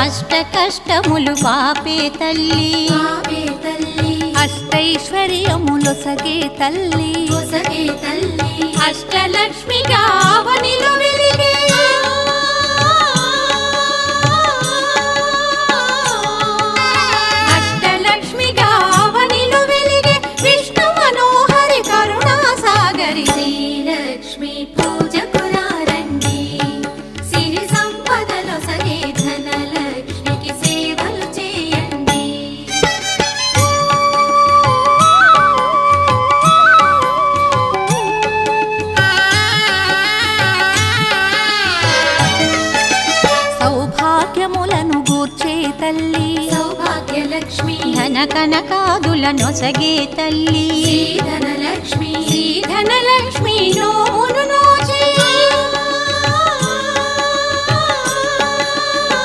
అష్ట కష్టములు పాపే తల్లి అష్టైశ్వర్యములొసగే తల్లి అష్టలక్ష్మిగా అవనిలో వెలిగే అష్టలక్ష్మిగా అవనిలో వెలిగే విష్ణు మనోహరి కరుణా సాగరి శ్రీలక్ష్మి పూజకులారండి సిరి సంపదలొసగే ధనలక్ష్మికి సేవలు చేయండి. సౌభాగ్యములను గూర్చే తల్లి సౌభాగ్యలక్ష్మి ధన కనకాదులనొసగే తల్లి ధనలక్ష్మి ధనలక్ష్మి నోమును